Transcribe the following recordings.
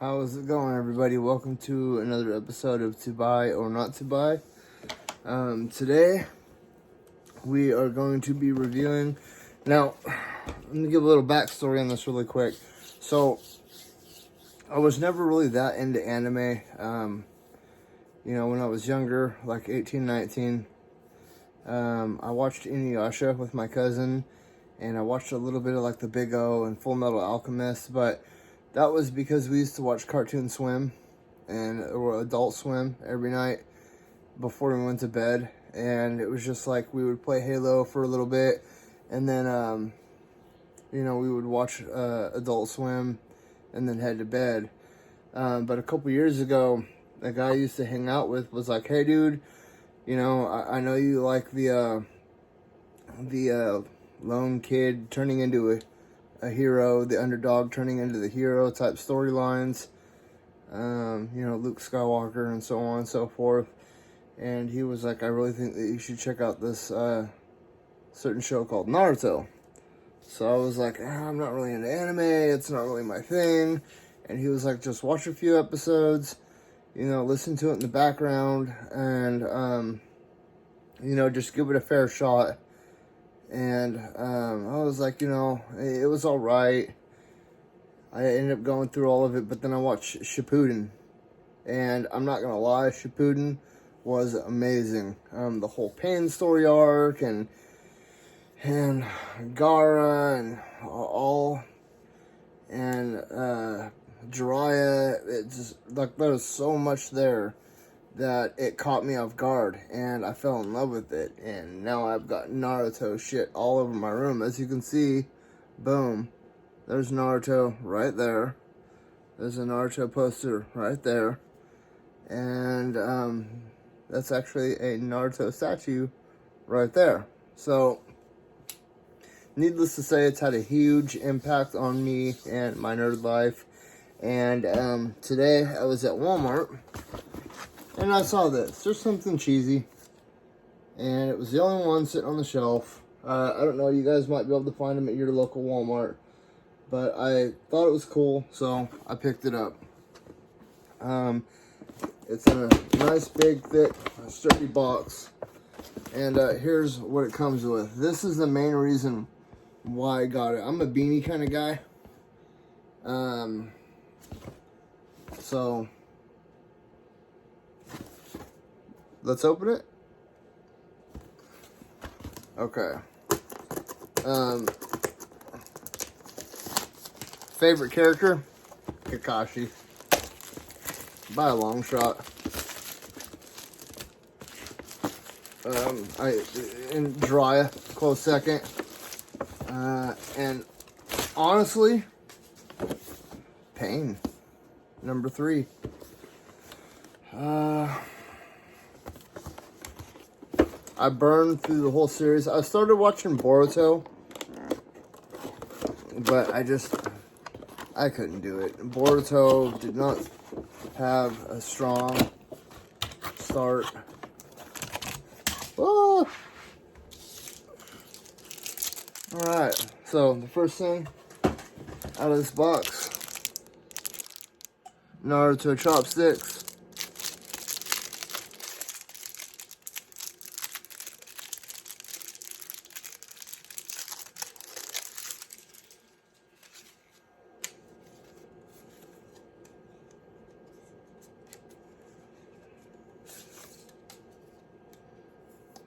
How's it going, everybody? Welcome to another episode of To Buy or Not to Buy. Today, we are going to be reviewing... Now, let me give a little backstory on this really quick. So, I was never really that into anime. When I was younger, like 18, 19, I watched Inuyasha with my cousin, and I watched a little bit of like the Big O and Full Metal Alchemist, but that was because we used to watch Cartoon Swim or Adult Swim every night before we went to bed, and it was just like we would play Halo for a little bit, and then we would watch Adult Swim and then head to bed. But a couple years ago, a guy I used to hang out with was like, "Hey, dude, I know you like the lone kid turning into a hero, the underdog turning into the hero type storylines, Luke Skywalker and so on and so forth." And he was like, "I really think that you should check out this certain show called Naruto." So I was like, "I'm not really into anime, it's not really my thing." And he was like, "Just watch a few episodes, listen to it in the background, and just give it a fair shot." And I was like, it was all right. I ended up going through all of it, but then I watched Shippuden, and I'm not gonna lie, Shippuden was amazing. The whole Pain story arc and Gaara and all, and Jiraiya. It just like there was so much there that it caught me off guard, and I fell in love with it, and now I've got Naruto shit all over my room. As you can see, boom, there's Naruto right there. There's a Naruto poster right there, and that's actually a Naruto statue right there. So, needless to say, it's had a huge impact on me and my nerd life. And today I was at Walmart, and I saw this. There's something cheesy, and it was the only one sitting on the shelf. I don't know, you guys might be able to find them at your local Walmart, but I thought it was cool, so I picked it up. It's in a nice, big, thick, sturdy box, and here's what it comes with. This is the main reason why I got it. I'm a beanie kind of guy. So let's open it. Okay. Favorite character? Kakashi. By a long shot. And Jiraiya, close second. And honestly, Pain, number 3. I burned through the whole series. I started watching Boruto, but I couldn't do it. Boruto did not have a strong start. Oh! Alright, so the first thing out of this box, Naruto Chopsticks.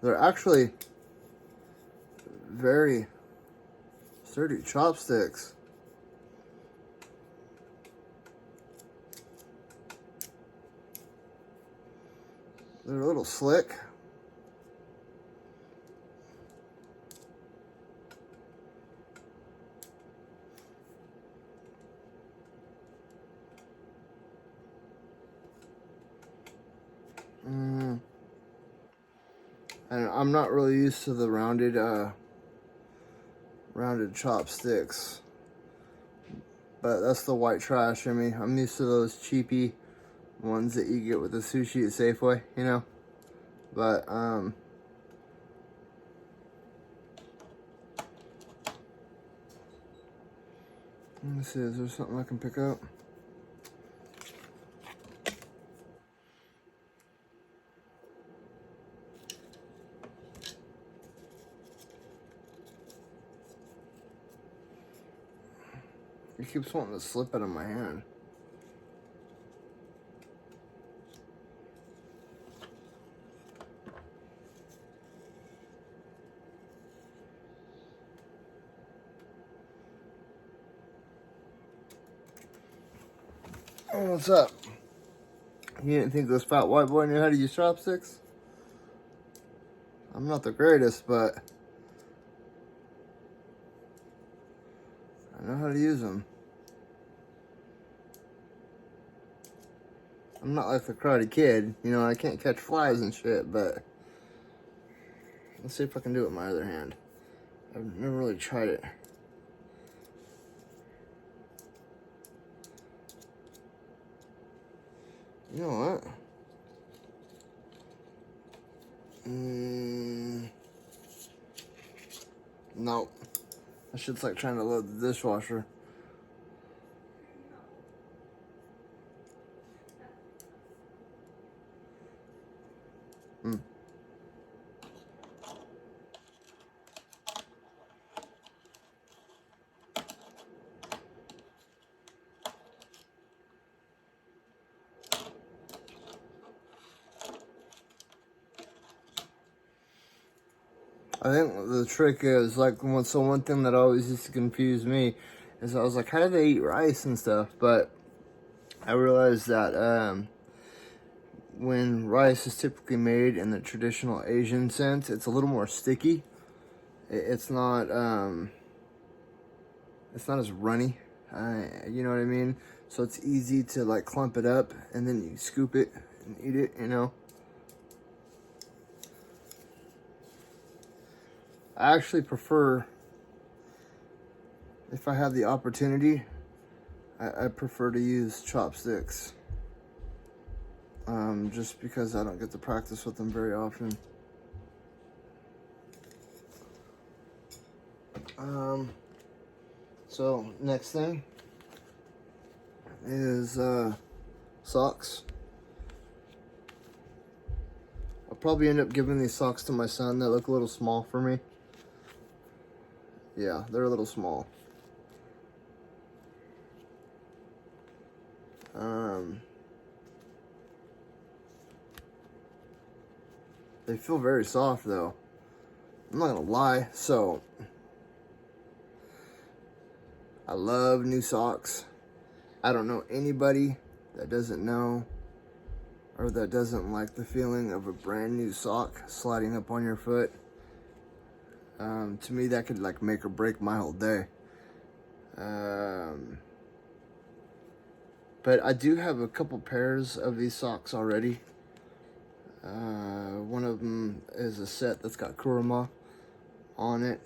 They're actually very sturdy chopsticks. They're a little slick. And I'm not really used to the rounded chopsticks, but that's the white trash in me. I'm used to those cheapy ones that you get with the sushi at Safeway, But let me see, is there something I can pick up? It keeps wanting to slip out of my hand. Oh, what's up? You didn't think this fat white boy knew how to use chopsticks? I'm not the greatest, but I know how to use them. I'm not like the Karate Kid, you know, I can't catch flies and shit, but let's see if I can do it with my other hand. I've never really tried it. You know what? Nope. That shit's like trying to load the dishwasher. I think the trick is, like, one thing that always used to confuse me is I was like, how do they eat rice and stuff? But I realized that when rice is typically made in the traditional Asian sense, it's a little more sticky. It's not as runny. You know what I mean? So it's easy to like clump it up and then you scoop it and eat it, you know? I actually prefer, if I have the opportunity, I prefer to use chopsticks. Just because I don't get to practice with them very often. So next thing is socks. I'll probably end up giving these socks to my son. They look a little small for me. Yeah, they're a little small. They feel very soft though. I'm not gonna lie. So I love new socks. I don't know anybody that doesn't know or that doesn't like the feeling of a brand new sock sliding up on your foot. To me, that could like make or break my whole day. But I do have a couple pairs of these socks already. One of them is a set that's got kurama on it.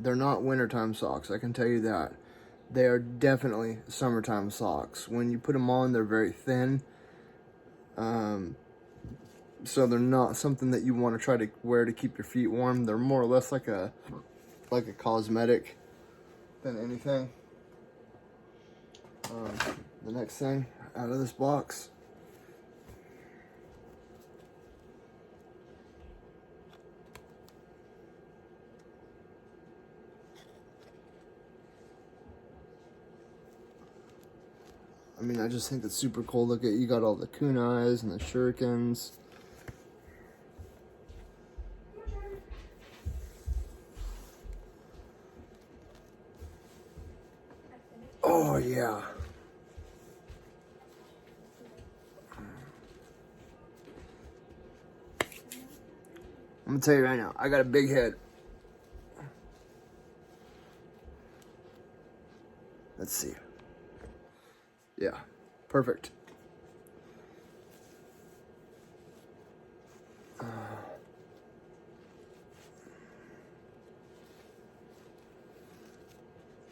They're not wintertime socks, I can tell you that. They are definitely summertime socks. When you put them on, they're very thin. So they're not something that you want to try to wear to keep your feet warm. They're more or less like a cosmetic than anything. The next thing out of this box, I mean, I just think it's super cool. Look at, you got all the kunais and the shurikens. Oh yeah. I'm gonna tell you right now, I got a big head. Let's see. Yeah, perfect.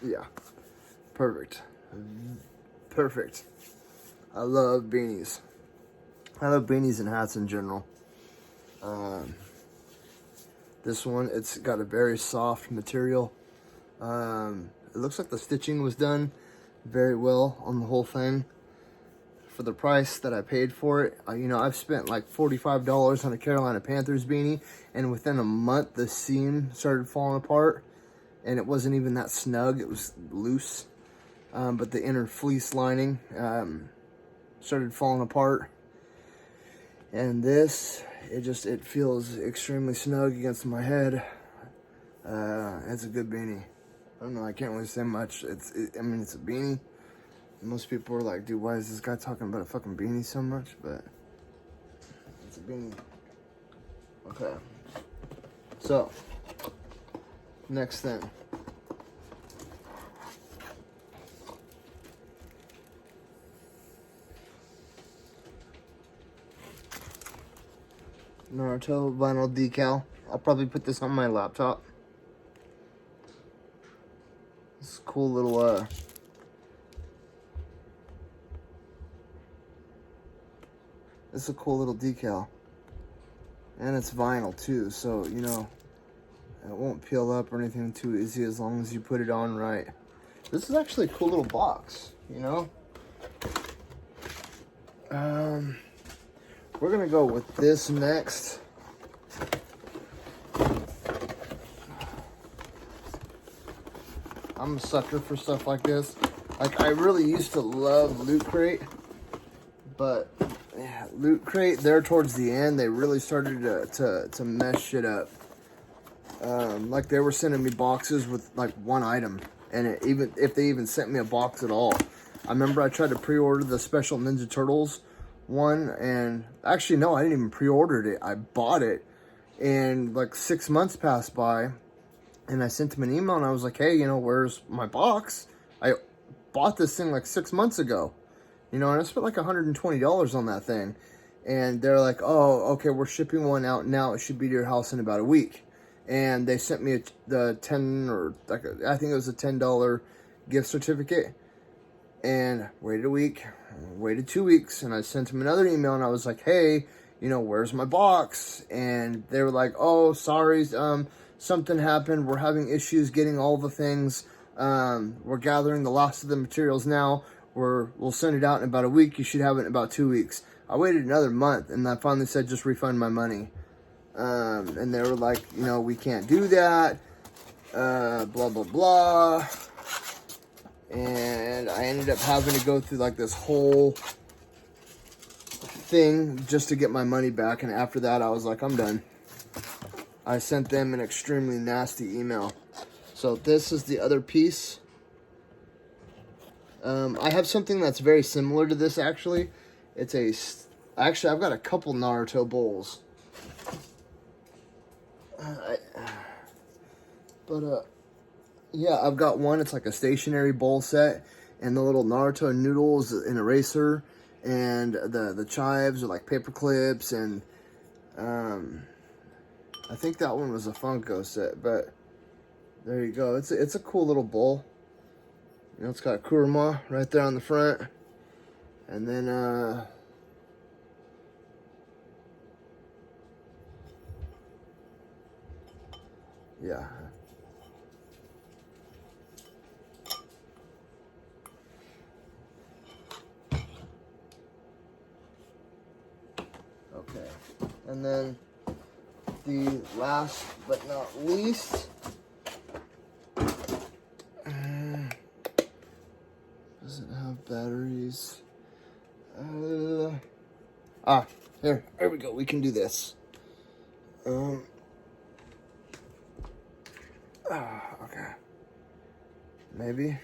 Yeah, perfect. Perfect. I love beanies. I love beanies and hats in general. This one, it's got a very soft material. It looks like the stitching was done very well on the whole thing. For the price that I paid for it, you know, I've spent like $45 on a Carolina Panthers beanie, and within a month, the seam started falling apart, and it wasn't even that snug, it was loose. but the inner fleece lining started falling apart. And this, it feels extremely snug against my head. It's a good beanie. I don't know, I can't really say much. I mean, it's a beanie. Most people are like, dude, why is this guy talking about a fucking beanie so much? But it's a beanie. Okay. So, next thing. Naruto vinyl decal. I'll probably put this on my laptop. This cool little it's a cool little decal. And it's vinyl too, so you know it won't peel up or anything too easy as long as you put it on right. This is actually a cool little box, you know? We're gonna go with this next. I'm a sucker for stuff like this. Like, I really used to love Loot Crate, but yeah, Loot Crate, there towards the end, they really started to mess shit up. Like, they were sending me boxes with like one item, and even if they even sent me a box at all. I remember I tried to pre-order the special Ninja Turtles one, and actually no, I didn't even pre-order it. I bought it, and like 6 months passed by, and I sent him an email, and I was like, hey, you know, where's my box? I bought this thing like 6 months ago, you know, and I spent like $120 on that thing, and they're like, oh, okay, we're shipping one out now. It should be to your house in about a week. And they sent me the I think it was a $10 gift certificate, and waited a week, waited 2 weeks, and I sent him another email, and I was like, hey, you know, where's my box? And they were like, oh, sorry, something happened. We're having issues getting all the things. We're gathering the last of the materials now. We'll send it out in about a week. You should have it in about 2 weeks. I waited another month, and I finally said, just refund my money. And they were like, you know, we can't do that, blah, blah, blah. And I ended up having to go through like this whole thing just to get my money back. And after that, I was like, I'm done. I sent them an extremely nasty email. So this is the other piece. I have something that's very similar to this, actually. Actually, I've got a couple Naruto bowls. Yeah, I've got one. It's like a stationary bowl set, and the little Naruto noodles, an eraser, and the chives are like paper clips, and I think that one was a Funko set. But there you go. It's a cool little bowl. You know, it's got a kurama right there on the front, and then yeah. Okay, and then the last but not least, does it have batteries? Here we go. We can do this. Okay. Maybe.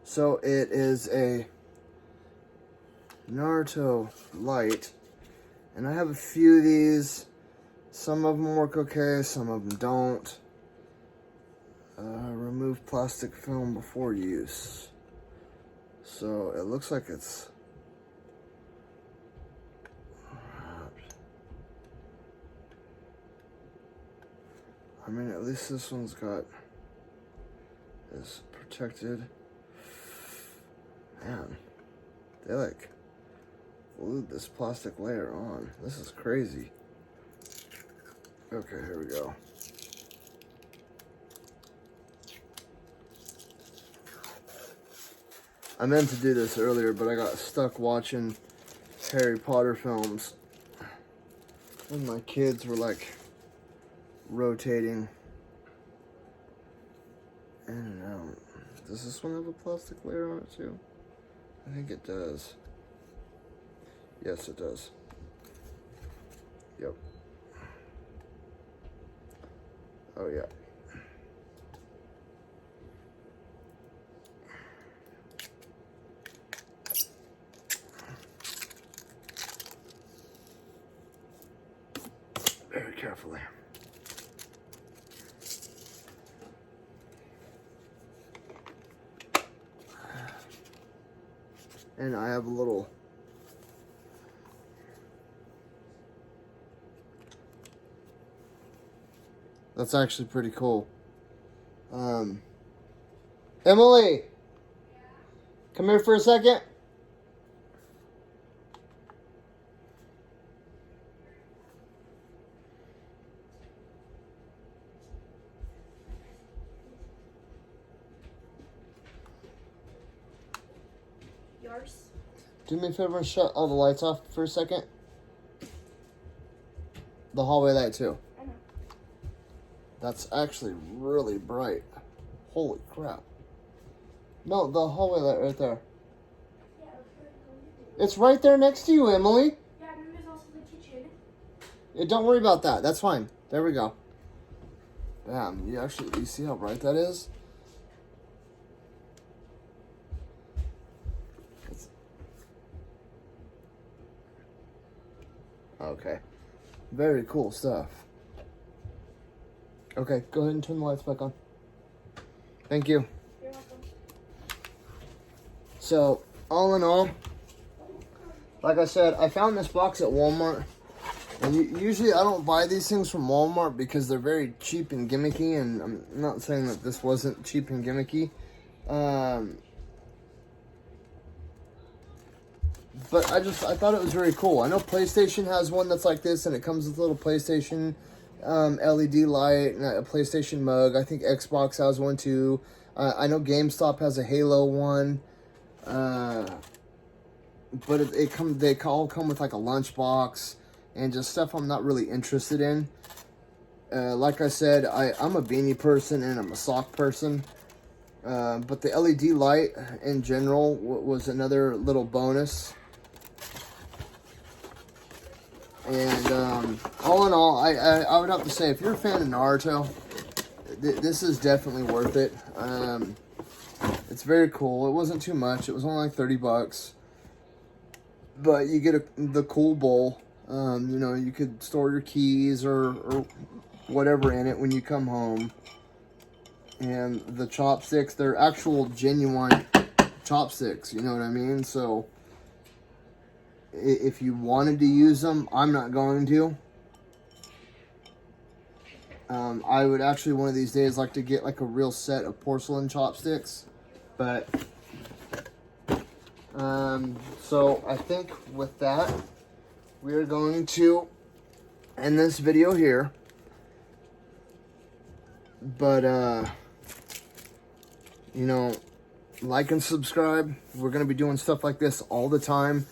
So it is a Naruto light, and I have a few of these. Some of them work okay, some of them don't. Remove plastic film before use. So it looks like it's I mean, at least this one's is protected. Man, they like glued this plastic layer on. This is crazy. Okay, here we go. I meant to do this earlier, but I got stuck watching Harry Potter films. And my kids were like rotating in and out. Does this one have a plastic layer on it too? I think it does. Yes, it does. Yep. Oh, yeah. Very carefully. And I have a little that's actually pretty cool. Emily, come here for a second. Yours? Do me a favor and shut all the lights off for a second. The hallway light too. I know. That's actually really bright. Holy crap. No, the hallway light right there. Yeah, It's right there next to you, Emily. yeah, and then there's also the kitchen. Yeah, don't worry about that. That's fine. There we go. Bam. You see how bright that is? Okay. Very cool stuff. Okay, go ahead and turn the lights back on. Thank you. You're welcome. So, all in all, like I said, I found this box at Walmart. And usually I don't buy these things from Walmart because they're very cheap and gimmicky. And I'm not saying that this wasn't cheap and gimmicky. But I thought it was very cool. I know PlayStation has one that's like this, and it comes with a little PlayStation LED light and a PlayStation mug. I think Xbox has one too. I know GameStop has a Halo one. But they all come with like a lunchbox and just stuff I'm not really interested in. Like I said, I'm a beanie person and I'm a sock person. But the LED light in general was another little bonus. And all in all, I would have to say, if you're a fan of Naruto, this is definitely worth it. It's very cool. It wasn't too much. It was only like $30. But you get the cool bowl. You know, you could store your keys or whatever in it when you come home. And the chopsticks, they're actual genuine chopsticks, you know what I mean? So if you wanted to use them, I'm not going to. I would actually one of these days like to get like a real set of porcelain chopsticks. But so I think with that, we are going to end this video here. But you know, like and subscribe. We're going to be doing stuff like this all the time.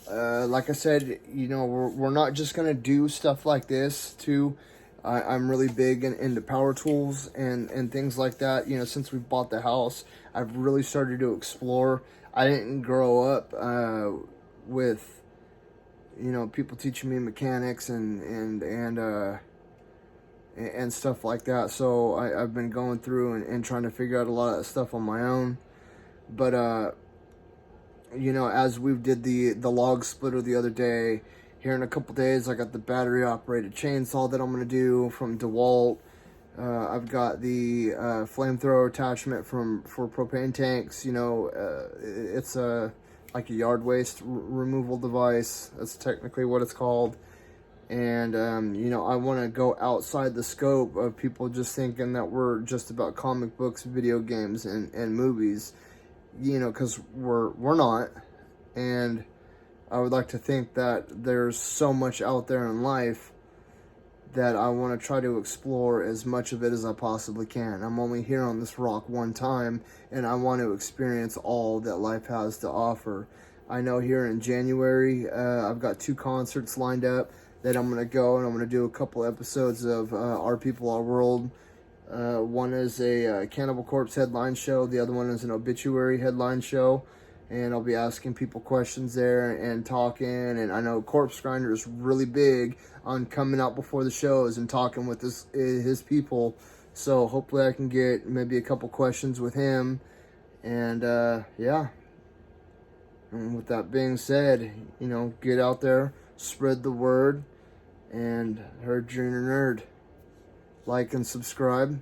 Like I said, you know, we're not just going to do stuff like this too. I'm really big into power tools and things like that. You know, since we bought the house, I've really started to explore. I didn't grow up with, you know, people teaching me mechanics and stuff like that. So I've been going through and trying to figure out a lot of that stuff on my own. But you know, as we did the log splitter the other day, here in a couple days I got the battery operated chainsaw that I'm going to do from DeWalt. I've got the flamethrower attachment for propane tanks. You know, it's like a yard waste removal device. That's technically what it's called. And, you know, I want to go outside the scope of people just thinking that we're just about comic books, video games, and movies, you know, because we're not. And I would like to think that there's so much out there in life that I want to try to explore as much of it as I possibly can. I'm only here on this rock one time, and I want to experience all that life has to offer. I know here in January, I've got 2 concerts lined up that I'm going to go, and I'm going to do a couple episodes of Our People, Our World One is a Cannibal Corpse headline show. The other one is an obituary headline show. And I'll be asking people questions there and talking. And I know Corpse Grinder is really big on coming out before the shows and talking with his people. So hopefully I can get maybe a couple questions with him. And yeah. And with that being said, get out there, spread the word, and heard Junior Nerd. Like and subscribe.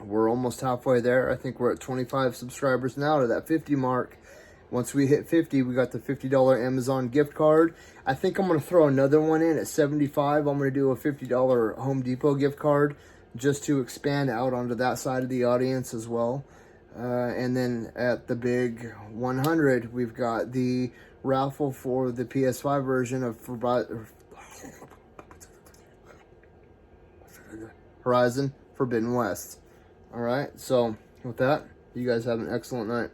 We're almost halfway there. I think we're at 25 subscribers now to that 50 mark. Once we hit 50, we got the $50 Amazon gift card. I think I'm going to throw another one in at 75. I'm going to do a $50 Home Depot gift card just to expand out onto that side of the audience as well. And then at the big 100, we've got the raffle for the PS5 version of Horizon Forbidden West. All right, so with that, you guys have an excellent night.